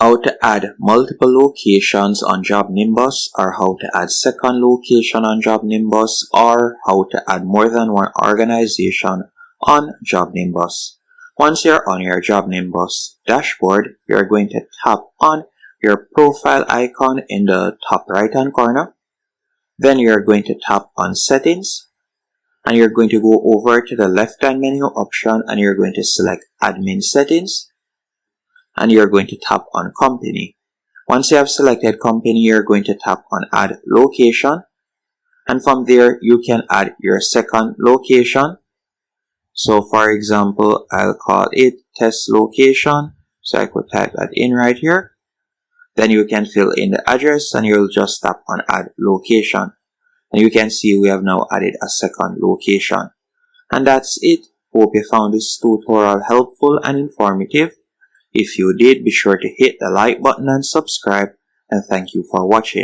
how to add multiple locations on Jobnimbus, or how to add second location on Jobnimbus, or how to add more than one organization on Jobnimbus. Once you're on your Jobnimbus dashboard, you're going to tap on your profile icon in the top right hand corner. Then you're going to tap on settings, and you're going to go over to the left hand menu option, and you're going to select admin settings, and you're going to tap on company. Once you have selected company, you're going to tap on add location, and from there you can add your second location. So for example, I'll call it test location, so I could type that in right here. Then you can fill in the address, and you'll just tap on add location, and you can see we have now added a second location. And that's it. Hope you found this tutorial helpful and informative. If you did, be sure to hit the like button and subscribe, and thank you for watching.